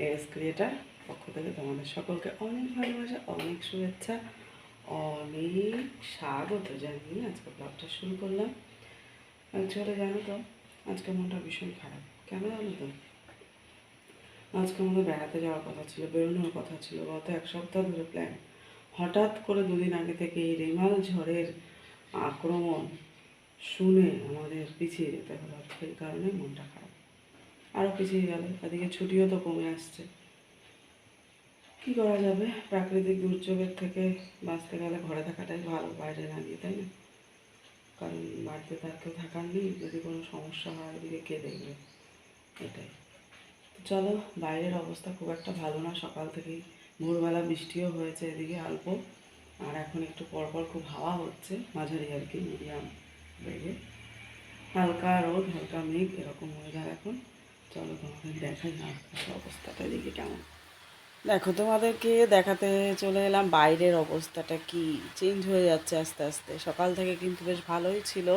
S creator পক্ষ থেকে তোমাদের সকলকে অনেক ভালোবাসা, অনেক শুভেচ্ছা, অনেক স্বাগত জানিয়ে আজকে ব্লগটা শুরু করলাম। অ্যাকচুয়ালি জানো তো, আজকে মনটা ভীষণ খারাপ। কেন জানো তো, আজকে আমাদের বেড়াতে যাওয়ার কথা ছিল, বেরোনোর কথা ছিল, গত এক সপ্তাহ ধরে প্ল্যান। হঠাৎ করে দুদিন আগে থেকে এই রেমাল ঝড়ের আক্রমণ শুনে আমাদের পিছিয়ে যেতে হলো, সেই কারণেই মনটা খারাপ। আরও পিছিয়ে গেল, এদিকে ছুটিও তো কমে আসছে। কী করা যাবে, প্রাকৃতিক দুর্যোগের থেকে বাঁচতে গেলে ঘরে থাকাটাই ভালো, বাইরে না গিয়ে, তাই না? কারণ বাড়িতে তার কেউ থাকার নেই, যদি কোনো সমস্যা হয় এদিকে কে দেখবে, এটাই। চলো, বাইরের অবস্থা খুব একটা ভালো না, সকাল থেকেই ভোরবেলা বৃষ্টিও হয়েছে এদিকে অল্প, আর এখন একটু পরপর খুব হাওয়া হচ্ছে, মাঝারি আর কি, মিডিয়াম বেগে, হালকা রোদ হালকা মেঘ এরকম ওয়েদার এখন। চলো তোমাদের দেখাই না অবস্থাটা এদিকে কেমন। দেখো, তোমাদেরকে দেখাতে চলে এলাম বাইরের অবস্থাটা কি চেঞ্জ হয়ে যাচ্ছে আস্তে আস্তে। সকাল থেকে কিন্তু বেশ ভালোই ছিল,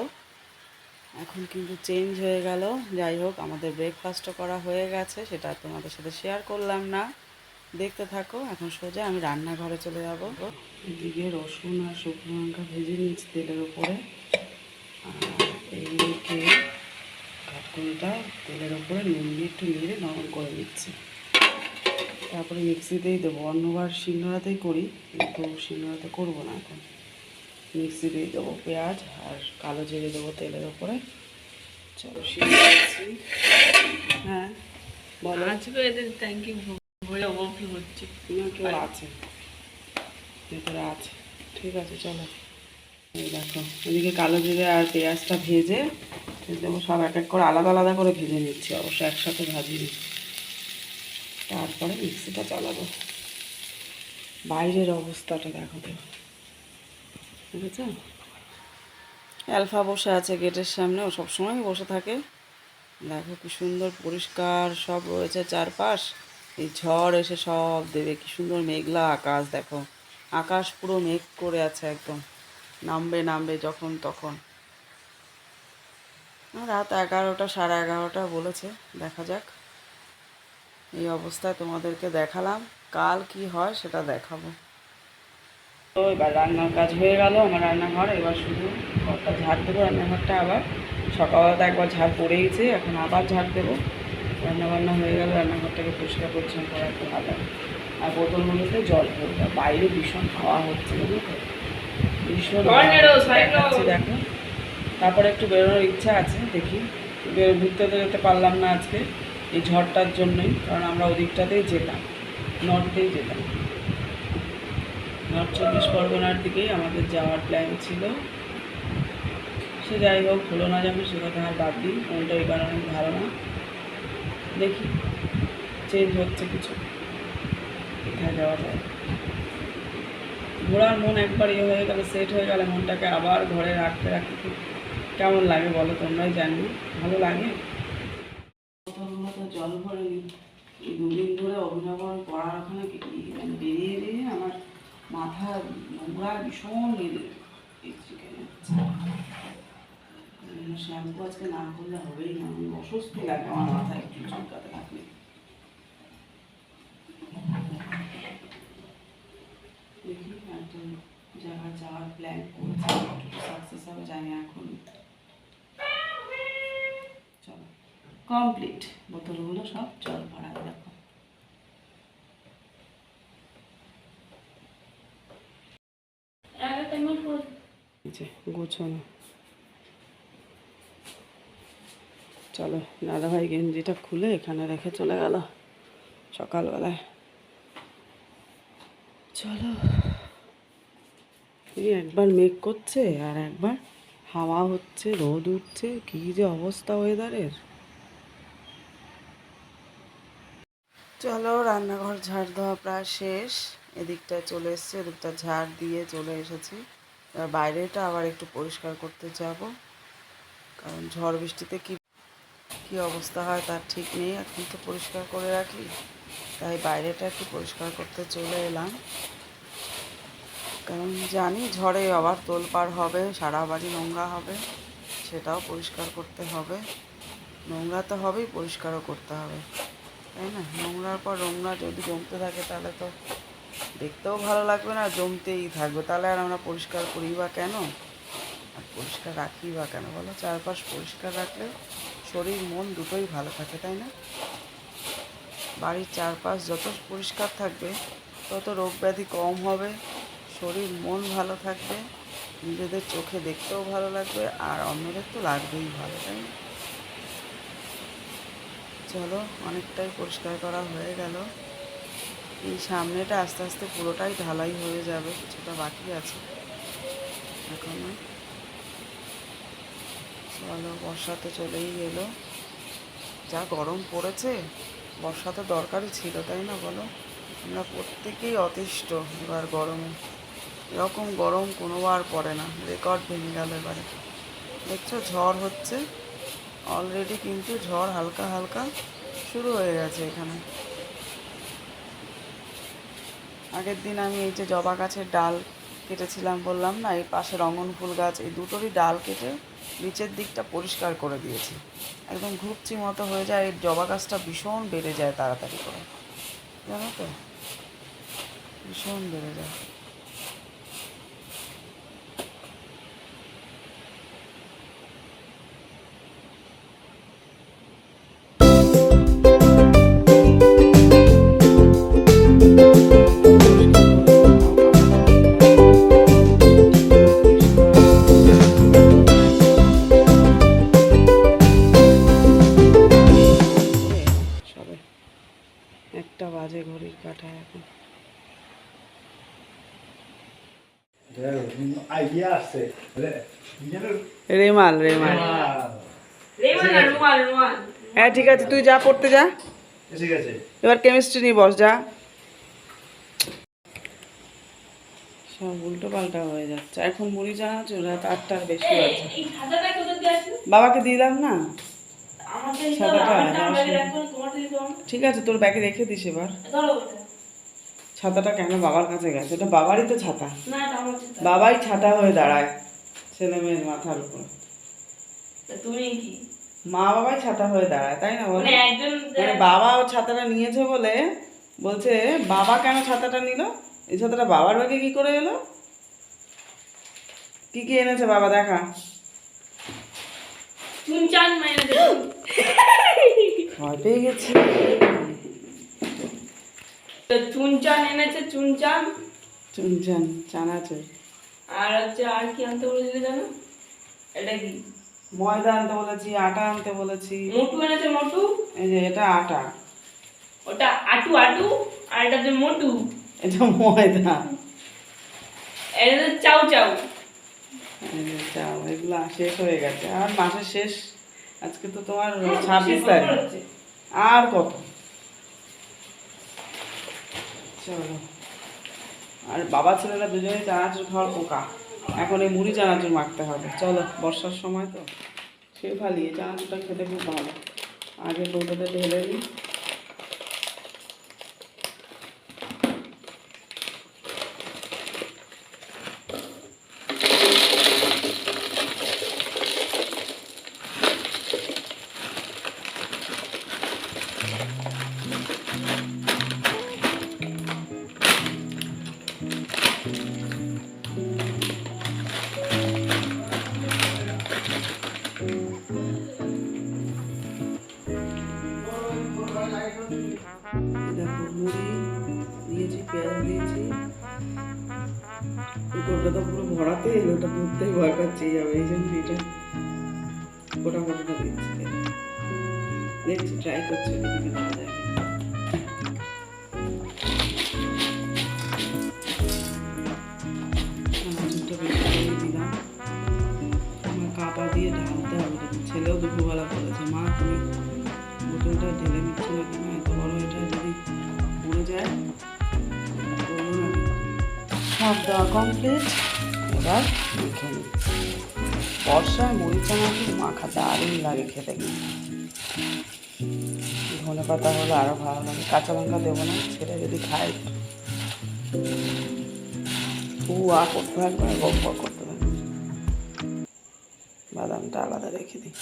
এখন কিন্তু চেঞ্জ হয়ে গেল। যাই হোক, আমাদের ব্রেকফাস্টও করা হয়ে গেছে, সেটা তোমাদের সাথে শেয়ার করলাম না, দেখতে থাকো। এখন সোজা আমি রান্নাঘরে চলে যাব। এদিকে রসুন আর শুকনো লঙ্কা ভেজে নিচ্ছি তেলের উপরে, আর এইদিকে কাঠকুনিটা তেলের উপরে নুন দিয়ে একটু নেড়ে নরম করে নিচ্ছি, তারপরে মিক্সিতেই দেবো। অন্যবার শিলনোড়াতেই করি, কিন্তু শিলনোড়াতে করবো না এখন, মিক্সিতেই দেবো। পেঁয়াজ আর কালো জিরে দেবো তেলের ওপরে। চলো শিলছি। হ্যাঁ বলো। আজকে এদের ট্যাঙ্কি ভরে ওভারফ্লো হচ্ছে না, কেউ আছে ভেতরে আছে, ঠিক আছে চলো। এই দেখো, এদিকে কালো জিরে আর পেঁয়াজটা ভেজে দেবো, সব এক এক করে আলাদা আলাদা করে ভেজে নিচ্ছি, অবশ্য একসাথে ভাজিনি। তারপরে মিক্সিটা চালাবো। বাইরের অবস্থাটা দেখো তো, বুঝেছ? অ্যালফা বসে আছে গেটের সামনে, ও সবসময় বসে থাকে। দেখো কি সুন্দর পরিষ্কার সব রয়েছে চারপাশ, এই ঝড় এসে সব দেবে। কি সুন্দর মেঘলা আকাশ, দেখো আকাশ পুরো মেঘ করে আছে একদম, নামবে নামবে যখন তখন। রাত 11টা 11:30 বলেছে, দেখা যাক। এই অবস্থায় তোমাদেরকে দেখালাম, কাল কি হয় সেটা দেখাবো। তো এবার রান্নার কাজ হয়ে গেল আমার রান্নাঘর, এবার শুধু ঘরটা ঝাড় দেবো। রান্নাঘরটা আবার সকালবেলা তো একবার ঝাড় পড়েইছে, এখন আবার ঝাড় দেবো। রান্নাবান্না হয়ে গেল, রান্নাঘরটাকে পরিষ্কার পরিচ্ছন্ন করা একটু ভালো। আর বোতলগুলোতে জল ভরবে, বাইরে ভীষণ হাওয়া হচ্ছে, বুঝলি তো, ভীষণ দেখাচ্ছি দেখো। তারপরে একটু বেরোনোর ইচ্ছা আছে, দেখি। ঘুরতে তো যেতে পারলাম না আজকে এই ঝড়টার জন্যই, কারণ আমরা ওদিকটাতেই যেতাম, নর্থেই যেতাম, নর্থ 24 পরগনার দিকেই আমাদের যাওয়ার প্ল্যান ছিল। সে যাই হোক, হলো না যেমন, সে কথা আর বাদ দিই, মনটা এই কারণে ভালো না। দেখি চেঞ্জ হচ্ছে কিছু, কোথায় যাওয়া যায়। ঘোরার মন একবার ইয়ে হয়ে গেলে, সেট হয়ে গেলে, মনটাকে আবার ঘরে রাখতে রাখতে খুব কেমন লাগে বলো, তোমরাই জানি। ভালো লাগে। বোতলগুলো তো জল ভরে নি, এই দুদিন ধরে অভিনবন পড়ার ওখানে বেরিয়ে বেরিয়ে আমার মাথা নোংরা ভীষণ শ্যাম্পু আজকে না করলে হবেই না, অস্বস্তি লাগে আমার মাথায় একটু চুলকাতে থাকলে। দেখি একটা জায়গায় যাওয়ার প্ল্যান করছি, সাকসেস হবে জানি এখন। চলো কমপ্লিট, বোতলগুলো সব জল ভরা, দেখো। গোছানো। চলো, দাদাভাই গেঞ্জিটা খুলে এখানে রেখে চলে গেল সকালবেলায়। চলো, এই একবার মেঘ করছে আর একবার হাওয়া হচ্ছে, রোদ উঠছে, কী যে অবস্থা ওয়েদারের। চলো, রান্নাঘর ঝাড় দেওয়া প্রায় শেষ, এদিকটায় চলে এসছে, এদিকটা ঝাড় দিয়ে চলে এসেছি। এবার বাইরেটা আবার একটু পরিষ্কার করতে যাব, কারণ ঝড় বৃষ্টিতে কি অবস্থা হয় তার ঠিক নেই। এখন তো পরিষ্কার করে রাখি, তাই বাইরেটা একটু পরিষ্কার করতে চলে এলাম, কারণ জানি ঝড়ে আবার তোলপাড় হবে, সারা বাড়ি নোংরা হবে, সেটাও পরিষ্কার করতে হবে। নোংরা তো হবেই, পরিষ্কারও করতে হবে। তাই না? নোংরার পর নোংরা যদি জমতে থাকে তাহলে তো দেখতেও ভালো লাগবে না, জমতেই থাকবে। তাহলে আর আমরা পরিষ্কার করি বা কেন, আর পরিষ্কার রাখি বা কেন বলো? চারপাশ পরিষ্কার রাখলে শরীর মন দুটোই ভালো থাকে, তাই না? বাড়ির চারপাশ যত পরিষ্কার থাকবে তত রোগ ব্যাধি কম হবে, শরীর মন ভালো থাকবে, নিজেদের চোখে দেখতেও ভালো লাগবে, আর অন্যদের তো লাগবেই ভালো, তাই না? চলো, অনেকটাই পরিষ্কার করা হয়ে গেল। এই সামনেটা আস্তে আস্তে পুরোটাই ঢালাই হয়ে যাবে, কিছুটা বাকি আছে এখনো। চলো, বর্ষা তো চলেই এলো। যা গরম পড়েছে, বর্ষা তো দরকারই ছিল, তাই না বলো? আমরা প্রত্যেকেই অতিষ্ঠ এবার গরমে। এরকম গরম কোনোবার পড়ে না, রেকর্ড ভেঙে গেল এবারে। দেখছো ঝড় হচ্ছে অলরেডি, কিন্তু ঝড় হালকা হালকা শুরু হয়ে গেছে এখানে। আগের দিন আমি এই যে জবা গাছের ডাল কেটেছিলাম বললাম না, এই পাশে রঙন ফুল গাছ, এই দুটোরই ডাল কেটে নিচের দিকটা পরিষ্কার করে দিয়েছি। একদম ঘুপচি মতো হয়ে যায়, এই জবা গাছটা ভীষণ বেড়ে যায় তাড়াতাড়ি করে, জানো তো, ভীষণ বেড়ে যায়। সবে 1টা বাজে ঘড়ির কাঁটায় এখন। আইডিয়া আছে রেমাল রেমাল। হ্যাঁ ঠিক আছে, তুই যা পড়তে যা, ঠিক আছে। এবার কেমিস্ট্রি নিয়ে বস, যা। সব উল্টো পাল্টা হয়ে যাচ্ছে। এখন মুড়ি জানাচ্ছ, রাত 8টার বেশি আছে। বাবাকে দিলাম না ছাতাটা, ঠিক আছে তোর ব্যাগে রেখে দিস এবার। ছাতাটা কেন বাবার কাছে গেছে? ওটা বাবারই তো ছাতা, বাবাই ছাতা হয়ে দাঁড়ায় ছেলে মেয়ের মাথার উপর। তুমি কি মা বাবাই ছাতা হয়ে দাঁড়ায়, তাই না বলো? মানে বাবা ওর ছাতাটা নিয়েছে বলে বলছে বাবা কেন ছাতাটা নিল, এই ছাতাটা বাবার ব্যাগে কি করে এলো? কি কি এনেছে বাবা দেখা? চুনচান মাইনে ভয় পেয়ে গেছি। চুনচান এনেছে, চুনচান চুনচান চানাচুর, আর হচ্ছে আর কি আনতে বলেছিলে জানো? এটা কি? ময়দা আনতে বলেছি, আটা আনতে বলেছি। মোটু এনেছে, মোটু। এই যে এটা আটা, ওটা আটু আটু, আর এটা যে মোটু, এটা ময়দা। এটা তো চাউ চাউ। এই যে চাও, এগুলো শেষ হয়ে গেছে। আর মাসের শেষ, আজকে তো তোমার 26 তারিখ, আর কত। চলো, আর বাবা ছেলেরা দুজনেই চানাচুর খাওয়ার পোকা, এখন এই মুড়ি চানাচুর মাখতে হবে। চলো, বর্ষার সময় তো সে ফালিয়ে চানাচুরটা খেতে খুব ভালো। আগে কৌটোতে ঢেলে দিই। দেখো মুড়ি দিয়েছি, পেঁয়াজ দিয়েছি, গোটা তো পুরো ভরাতে, ওটা ধরতেই ভয় পাচ্ছি যাবে, এই জন্য এটা গোটা গোটাটা দিচ্ছি। দেখছি, ট্রাই করছি ওদিকে দেওয়া যায় কিনা। চানাচুরটা বেশি করে দিলাম, আমার কাপা দিয়ে ঢালতে হবে। দেখুন ছেলেও দুপুরবেলা বলেছে, মা তুমি বোতলটা ঢেলে নিচ্ছ না কেন, এত বড় এটা যদি পড়ে যায় বলবো না। সব দেওয়া কমপ্লিট, এবার মেখে নিই। বর্ষায় মুড়ি চানাচুর মাখা দারুণ লাগে খেতে, কিন্তু ধনে পাতা হলে আরও ভালো লাগে। কাঁচা লঙ্কা দেবো না, ছেলে যদি খায় করতে থাকবে, গপ করতে থাকবে। বাদামটা আলাদা রেখে দিই।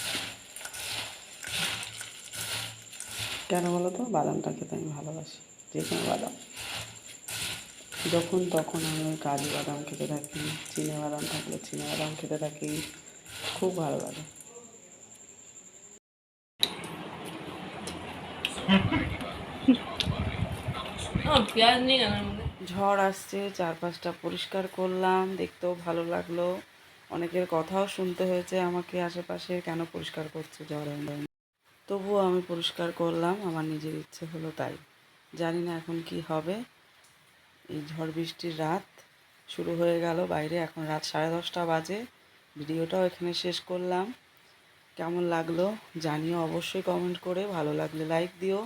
কেন বলো তো, বাদামটা খেতে আমি ভালোবাসি, যে কোনো বাদাম। যখন তখন আমি ওই কাজু বাদাম খেতে থাকি, চিনে বাদাম থাকলে চিনে বাদাম খেতে থাকি, খুব ভালো লাগে। পেঁয়াজ নেই কেন এর মধ্যে? ঝড় আসছে, চারপাশটা পরিষ্কার করলাম, দেখতেও ভালো লাগলো। অনেকের কথাও শুনতে হয়েছে আমাকে আশেপাশে, কেন পরিষ্কার করছে ঝড়ে। তবুও আমি পরিষ্কার করলাম, আমার নিজের ইচ্ছে হলো তাই। জানি না এখন কি হবে। এই ঝড় বৃষ্টির রাত শুরু হয়ে গেল বাইরে, এখন রাত 10:30 বাজে। ভিডিওটাও এখানে শেষ করলাম। কেমন লাগলো জানিও অবশ্যই কমেন্ট করে, ভালো লাগলে লাইক দিও।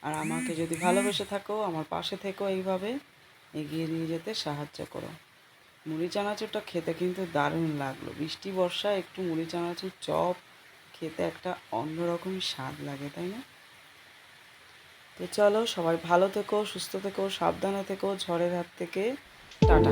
আর আমাকে যদি ভালোবেসে থাকো, আমার পাশে থেকো, এইভাবে এগিয়ে নিয়ে যেতে সাহায্য করো। মুড়ি চানাচুরটা খেতে কিন্তু দারুণ লাগলো। বৃষ্টি বর্ষায় একটু মুড়ি চানাচুর চপ খেতে একটা অন্যরকমই স্বাদ লাগে, তাই না? তো চলো, সবাই ভালো থেকো, সুস্থ থেকো, সাবধানে থেকো ঝড়ের হাত থেকে। টাটা।